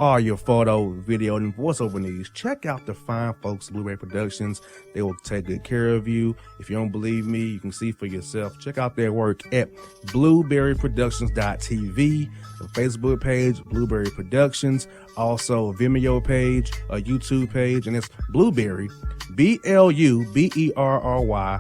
all your photo, video, and voiceover needs, check out the fine folks at Blueberry Productions. They will take good care of you. If you don't believe me, you can see for yourself. Check out their work at blueberryproductions.tv, the Facebook page, Blueberry Productions, also a Vimeo page, a YouTube page, and it's Blueberry, BLUBERRY,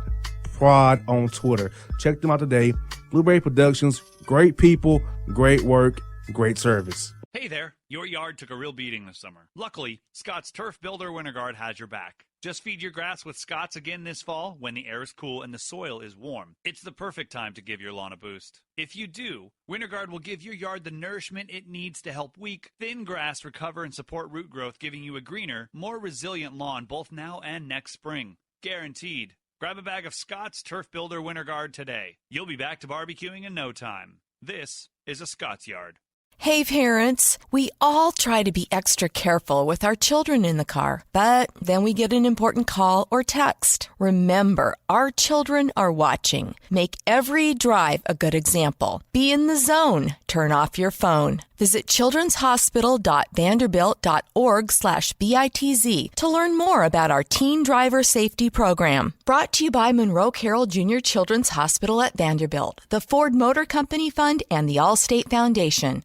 Prod on Twitter. Check them out today. Blueberry Productions, great people, great work, great service. Hey there, your yard took a real beating this summer. Luckily, Scott's Turf Builder Winter Guard has your back. Just feed your grass with Scott's again this fall when the air is cool and the soil is warm. It's the perfect time to give your lawn a boost. If you do, Winter Guard will give your yard the nourishment it needs to help weak, thin grass recover and support root growth, giving you a greener, more resilient lawn both now and next spring. Guaranteed. Grab a bag of Scott's Turf Builder Winter Guard today. You'll be back to barbecuing in no time. This is a Scott's Yard. Hey parents, we all try to be extra careful with our children in the car, but then we get an important call or text. Remember, our children are watching. Make every drive a good example. Be in the zone. Turn off your phone. Visit childrenshospital.vanderbilt.org/BITZ to learn more about our teen driver safety program. Brought to you by Monroe Carroll Jr. Children's Hospital at Vanderbilt, the Ford Motor Company Fund, and the Allstate Foundation.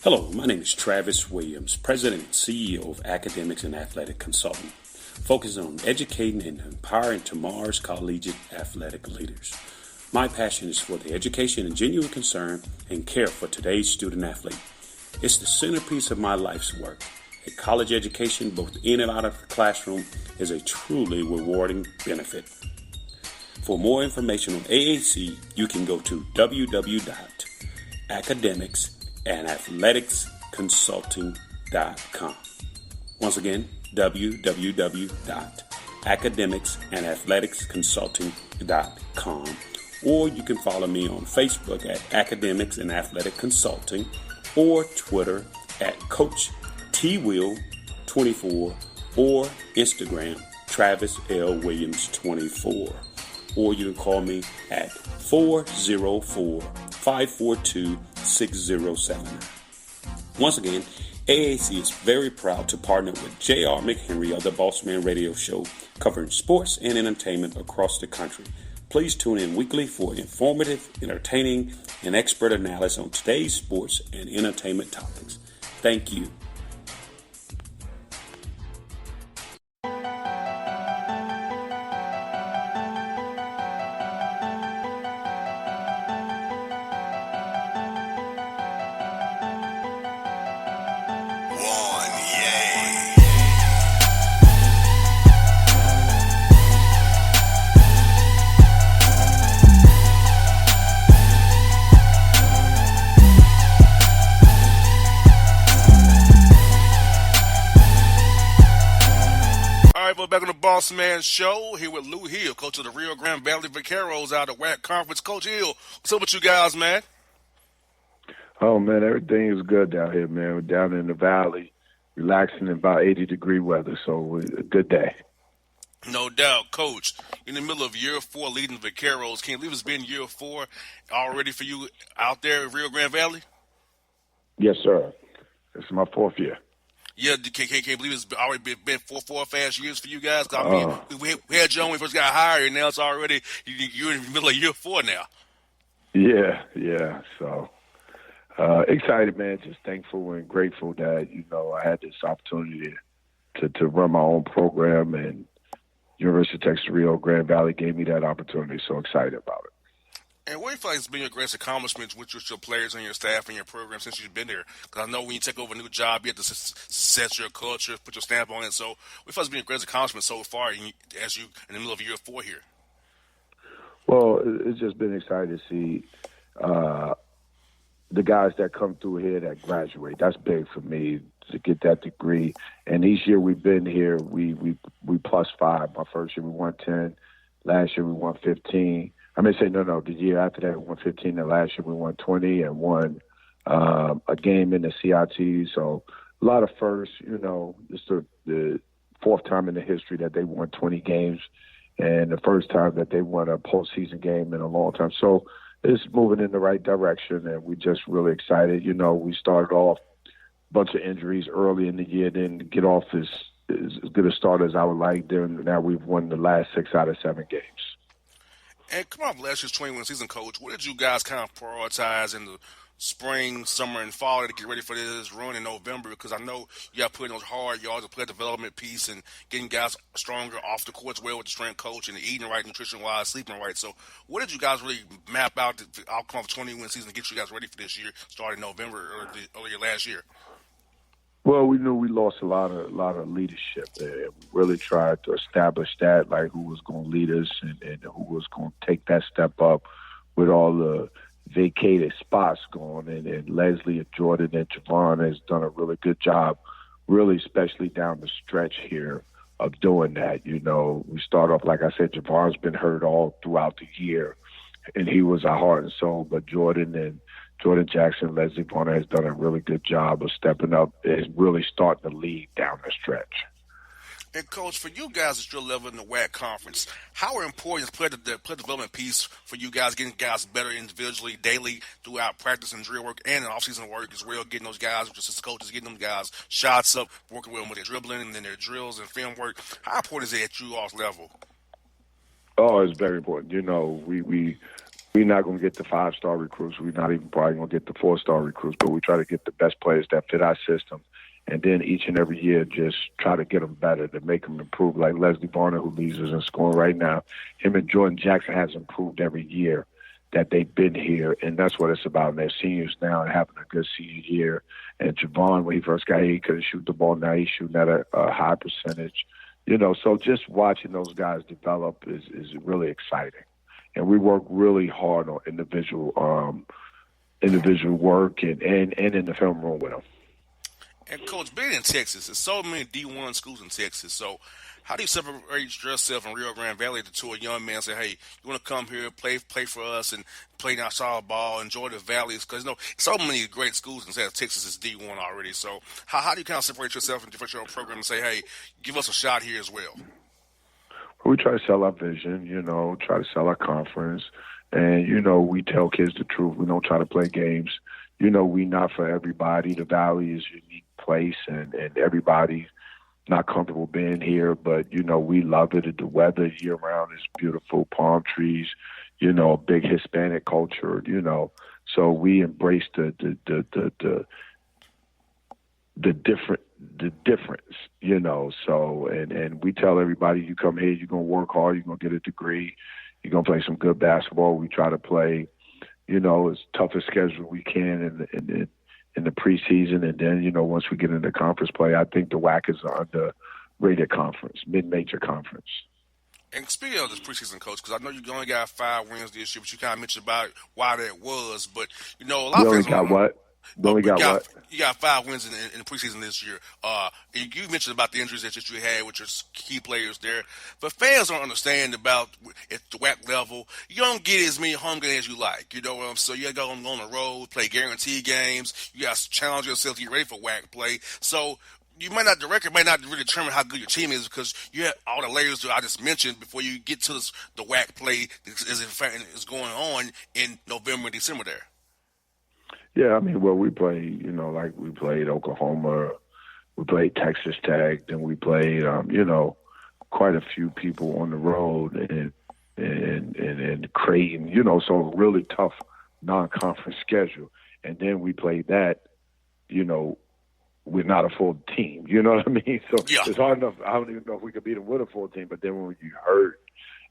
Hello, my name is Travis Williams, President and CEO of Academics and Athletic Consulting, focusing on educating and empowering tomorrow's collegiate athletic leaders. My passion is for the education and genuine concern and care for today's student athlete. It's the centerpiece of my life's work. A college education, both in and out of the classroom, is a truly rewarding benefit. For more information on AAC, you can go to www.academicsandathleticsconsulting.com. Once again, www.academicsandathleticsconsulting.com. Or you can follow me on Facebook at Academics and Athletic Consulting, or Twitter at Coach TWill24, or Instagram Travis L. Williams 24. Or you can call me at 404-542-6079. Once again, AAC is very proud to partner with J.R. McHenry of the Bossman Radio Show, covering sports and entertainment across the country. Please tune in weekly for informative, entertaining, and expert analysis on today's sports and entertainment topics. Thank you. Back on the Bossman Show, here with Lou Hill, coach of the Rio Grande Valley Vaqueros out of WAC Conference. Coach Hill, what's up with you guys, man? Oh, man, everything is good down here, man. We're down in the valley, relaxing in about 80-degree weather, so a good day. No doubt, Coach. In the middle of year 4 leading the Vaqueros, can you believe it's been year 4 already for you out there in Rio Grande Valley? Yes, sir. This is my 4th year. Yeah, can't believe it's already been four fast years for you guys. I mean, we had you on when we first got hired, and now it's already you're in the middle of year 4 now. Yeah. So excited, man. Just thankful and grateful that I had this opportunity to run my own program, and University of Texas Rio Grande Valley gave me that opportunity. So excited about it. And what do you feel like has been your greatest accomplishments with your players and your staff and your program since you've been there? Because I know when you take over a new job, you have to set your culture, put your stamp on it. So what do you feel has been your greatest accomplishment so far as you in the middle of year 4 here? Well, it's just been exciting to see the guys that come through here that graduate. That's big for me to get that degree. And each year we've been here, we +5. My first year we won 10. Last year we won 15. The year after that we won 15, and last year we won 20 and won a game in the CIT. So a lot of firsts, it's the 4th time in the history that they won 20 games, and the first time that they won a postseason game in a long time. So it's moving in the right direction, and we're just really excited. We started off bunch of injuries early in the year, didn't get off as good a start as I would like. Then now we've won the last 6 out of 7 games. And come on, last year's 21 season, Coach. What did you guys kind of prioritize in the spring, summer, and fall to get ready for this run in November? Because I know you got to put in those hard yards, to play development piece, and getting guys stronger off the court as well with the strength coach and the eating right, nutrition-wise, sleeping right. So what did you guys really map out the outcome of the 21 season to get you guys ready for this year, starting November earlier last year? Well, we knew we lost a lot of leadership there. We really tried to establish that, like who was going to lead us and who was going to take that step up with all the vacated spots going. And Leslie and Jordan and Javon has done a really good job, really, especially down the stretch here of doing that. You know, we start off, like I said, Javon's been hurt all throughout the year, and he was our heart and soul. But Jordan Jackson, Leslie Bonner has done a really good job of stepping up and really starting to lead down the stretch. And, Coach, for you guys at your level in the WAC conference, how important is play development piece for you guys, getting guys better individually, daily, throughout practice and drill work and in off-season work as well, getting those guys, just as coaches, getting them guys shots up, working with them with their dribbling and then their drills and film work? How important is it at you all's level? Oh, it's very important. You know, we're not going to get the 5-star recruits. We're not even probably going to get the 4-star recruits, but we try to get the best players that fit our system. And then each and every year just try to get them better, to make them improve. Like Leslie Varner, who leads us in scoring right now, him and Jordan Jackson has improved every year that they've been here, and that's what it's about. And they're seniors now and having a good senior year. And Javon, when he first got here, he couldn't shoot the ball. Now he's shooting at a high percentage. You know, so just watching those guys develop is really exciting. And we work really hard on individual work and in the film room with them. And, Coach, being in Texas, there's so many D1 schools in Texas. So how do you separate yourself in Rio Grande Valley to a young man and say, hey, you want to come here, play for us, and play our solid ball, enjoy the valleys? Because, you know, so many great schools in Texas is D1 already. So how do you kind of separate yourself and differentiate your own program and say, hey, give us a shot here as well? We try to sell our vision, you know, try to sell our conference. And, you know, we tell kids the truth. We don't try to play games. You know, we not for everybody. The Valley is a unique place, and everybody's not comfortable being here. But, you know, we love it. The weather year-round is beautiful, palm trees, you know, big Hispanic culture, you know. So we embrace the difference, you know. So, and we tell everybody, you come here, you're going to work hard, you're going to get a degree, you're going to play some good basketball. We try to play, you know, as tough a schedule we can in the preseason. And then, you know, once we get into conference play, I think the WAC is an underrated conference, mid-major conference. And speaking of this preseason, Coach, because I know you only got 5 wins this year, but you kind of mentioned about why that was. But, you know, a lot of fans got what? You got 5 wins in the preseason this year. You mentioned about the injuries that you had with your key players there. But fans don't understand about at the WAC level, you don't get as many home games as you like. You know what I'm saying? So you got to go on the road, play guarantee games. You got to challenge yourself to get ready for WAC play. So the record might not really determine how good your team is because you have all the layers that I just mentioned before you get to the WAC play is going on in November and December there. Yeah, I mean, well, we played, you know, like we played Oklahoma, we played Texas Tech, then we played, you know, quite a few people on the road and Creighton, you know, so really tough non-conference schedule. And then we played that, you know, with not a full team, you know what I mean? So yeah. It's hard enough. I don't even know if we could beat them with a full team, but then when you hurt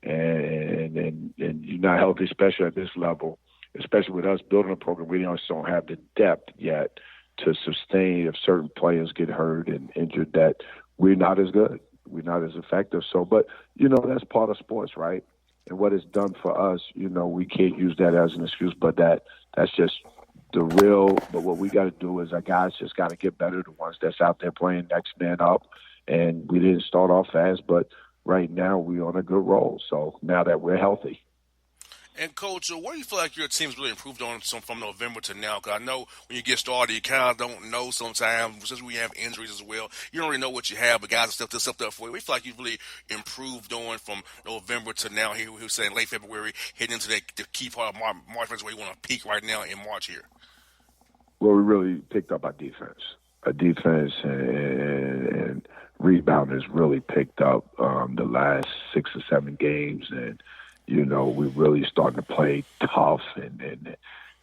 and you're not healthy, especially at this level, especially with us building a program, we just don't have the depth yet to sustain if certain players get hurt and injured that we're not as good. We're not as effective. So, but, you know, that's part of sports, right? And what it's done for us, you know, we can't use that as an excuse, but that's just the real. But what we got to do is our guys just got to get better, the ones that's out there playing next man up. And we didn't start off fast, but right now we're on a good roll. So now that we're healthy. And, Coach, what do you feel like your team's really improved on from November to now? Because I know when you get started, you kind of don't know sometimes, especially when you have injuries as well. You don't really know what you have, but guys have stepped up for you. We feel like you've really improved on from November to now. Here we were saying late February, heading into the key part of March, where you want to peak right now in March here. Well, we really picked up our defense. defense and rebound has really picked up the last 6 or 7 games, and we're really starting to play tough and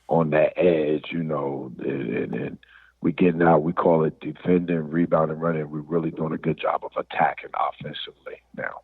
on that edge, and we getting out. We call it defending, rebounding, running. We're really doing a good job of attacking offensively now.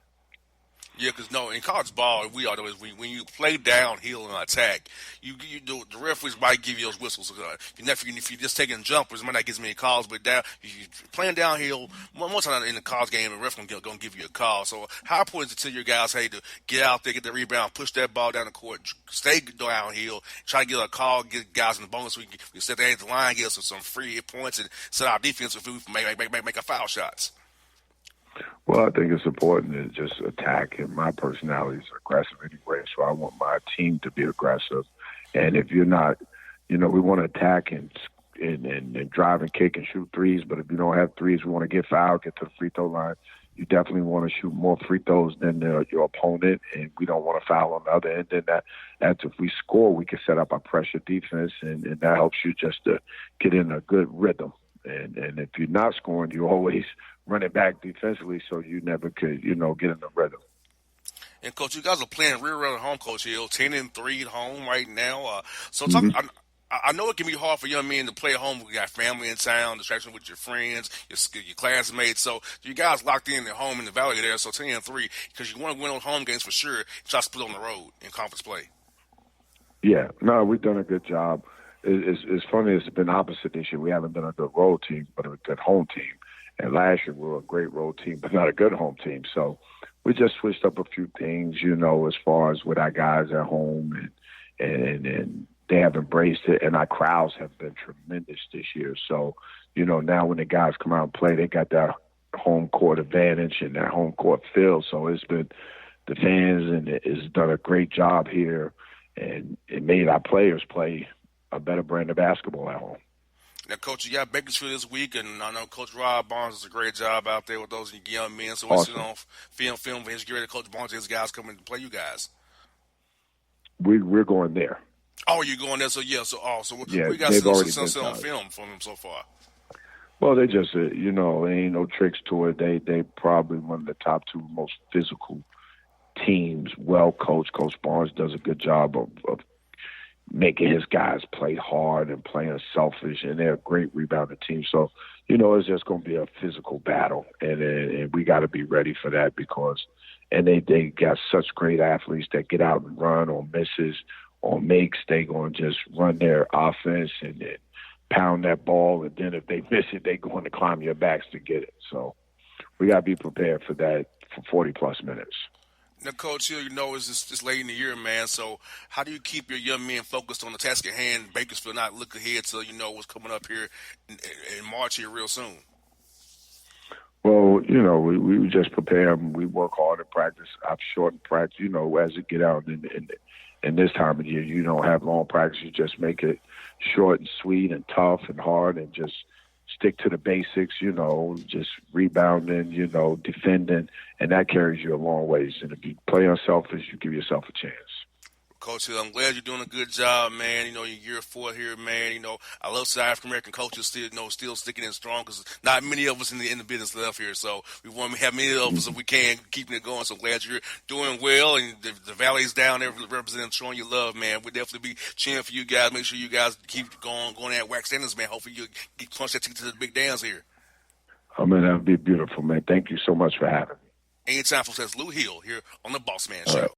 Yeah, because in college ball, we all know is when you play downhill and attack, the referees might give you those whistles. If you're just taking jumpers, it might not get as many calls. But if you're playing downhill, one time in the college game, the ref gonna give you a call. So how important is it to your guys, hey, to get out there, get the rebound, push that ball down the court, stay downhill, try to get a call, get guys in the bonus so we can set the line, get us some free hit points, and set our defense if we make a foul shots. Well, I think it's important to just attack, and my personality is aggressive anyway, so I want my team to be aggressive. And if you're not, we want to attack and drive and kick and shoot threes, but if you don't have threes, we want to get fouled, get to the free throw line. You definitely want to shoot more free throws than your opponent, and we don't want to foul on the other end. And that's if we score, we can set up our pressure defense, and that helps you just to get in a good rhythm. And if you're not scoring, you always run it back defensively, so you never could, get in the rhythm. And Coach, you guys are playing real at home, Coach Hill, 10-3 at home right now. I know it can be hard for young men to play at home. We got family in town, distraction with your friends, your classmates. So you guys locked in at home in the Valley there. So 10-3, because you want to win those home games for sure. Try to split on the road in conference play. Yeah, no, we've done a good job. It's funny, it's been opposite this year. We haven't been a good road team, but a good home team. And last year we were a great road team, but not a good home team. So we just switched up a few things, as far as with our guys at home, and they have embraced it. And our crowds have been tremendous this year. So, now when the guys come out and play, they got that home court advantage and that home court feel. So it's been the fans, and it's done a great job here, and it made our players play a better brand of basketball at home. Now, Coach, you got Bakersfield this week, and I know Coach Rob Barnes does a great job out there with those young men. So awesome. We're on film for his great Coach Barnes and his guys coming to play you guys. We're going there. Oh, you're going there? So we got some on film from them so far. Well, they just, there ain't no tricks to it. They probably one of the top 2 most physical teams, well coached. Coach Barnes does a good job of making his guys play hard and playing selfish, and they're a great rebounding team. So, it's just going to be a physical battle, and we got to be ready for that they got such great athletes that get out and run on misses, on makes. They going to just run their offense and pound that ball, and then if they miss it, they going to climb your backs to get it. So we got to be prepared for that for 40-plus minutes. Now, Coach Hill, it's just late in the year, man. So how do you keep your young men focused on the task at hand, Bakersfield, not look ahead to, what's coming up here in March here real soon? Well, we just prepare them. We work hard in practice. I've shortened practice, as you get out in this time of year. You don't have long practice. You just make it short and sweet and tough and hard, and just stick to the basics, just rebounding, defending, and that carries you a long ways. And if you play unselfish, you give yourself a chance. Coach Hill, I'm glad you're doing a good job, man. You're year 4 here, man. I love South African American coaches still sticking in strong, because not many of us in the business left here. So we want to have many of us if we can, keeping it going. So glad you're doing well, and the Valley's down there representing, showing you love, man. We'll definitely be cheering for you guys. Make sure you guys keep going at wax standards, man. Hopefully you get punch that ticket to the big dance here. Oh, man, that would be beautiful, man. Thank you so much for having me. Anytime, folks. That's Lou Hill here on the Bossman All Show. Right.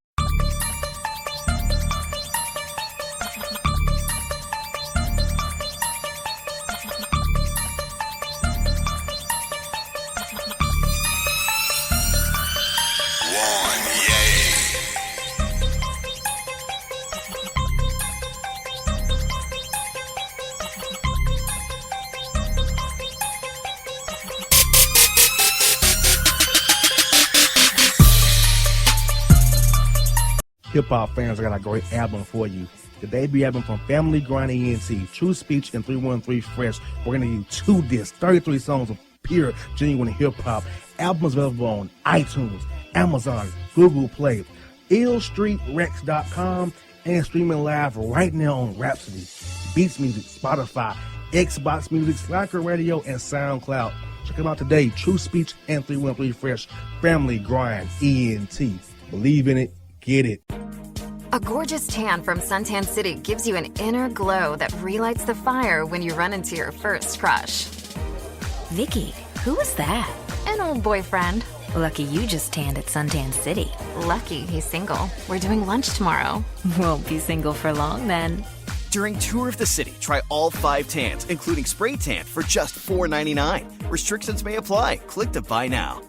Hip-hop fans, I got a great album for you. The debut album from Family Grind ENT, True Speech and 313 Fresh. We're going to give you 2 discs, 33 songs of pure, genuine hip-hop. Albums available on iTunes, Amazon, Google Play, illstreetrex.com, and streaming live right now on Rhapsody, Beats Music, Spotify, Xbox Music, Slacker Radio, and SoundCloud. Check them out today. True Speech and 313 Fresh. Family Grind ENT. Believe in it. Get it. A gorgeous tan from Suntan City gives you an inner glow that relights the fire when you run into your first crush. Vicky, who was that? An old boyfriend. Lucky you just tanned at Suntan City. Lucky he's single. We're doing lunch tomorrow. Won't be single for long then. During Tour of the City, try all 5 tans, including spray tan, for just $4.99. Restrictions may apply. Click to buy now.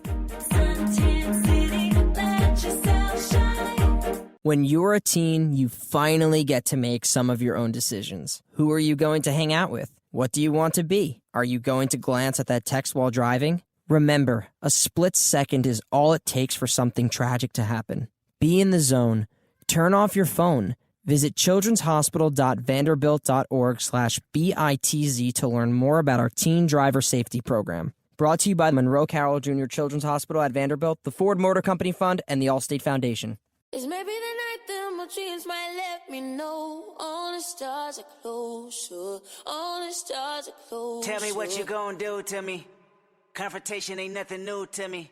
Suntan City, let yourself shine. When you're a teen, you finally get to make some of your own decisions. Who are you going to hang out with? What do you want to be? Are you going to glance at that text while driving? Remember, a split second is all it takes for something tragic to happen. Be in the zone. Turn off your phone. Visit childrenshospital.vanderbilt.org/BITZ to learn more about our teen driver safety program. Brought to you by Monroe Carroll Jr. Children's Hospital at Vanderbilt, the Ford Motor Company Fund, and the Allstate Foundation. It's maybe the night that my dreams might let me know. All the stars are closer. All the stars are closer. Tell me what you gonna do to me. Confrontation ain't nothing new to me.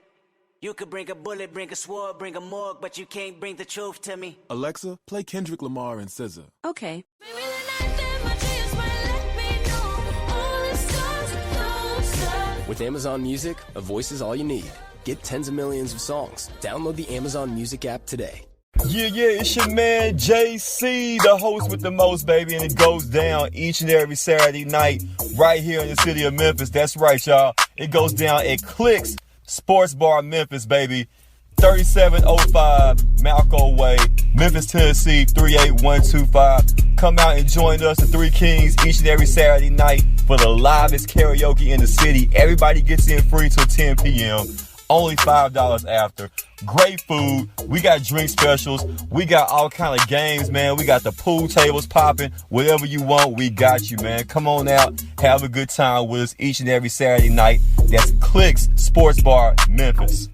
You could bring a bullet, bring a sword, bring a morgue, but you can't bring the truth to me. Alexa, play Kendrick Lamar and SZA. Okay. Maybe the night that my dreams might let me know. All the stars are closer. With Amazon Music, a voice is all you need. Get tens of millions of songs. Download the Amazon Music app today. Yeah, it's your man JC, the host with the most, baby, and it goes down each and every Saturday night right here in the city of Memphis. That's right, y'all. It goes down at Clicks Sports Bar Memphis, baby. 3705 Malco Way, Memphis, Tennessee, 38125. Come out and join us, the Three Kings, each and every Saturday night for the livest karaoke in the city. Everybody gets in free till 10 p.m. Only $5 after. Great food. We got drink specials. We got all kind of games, man. We got the pool tables popping. Whatever you want, we got you, man. Come on out. Have a good time with us each and every Saturday night. That's Clicks Sports Bar, Memphis.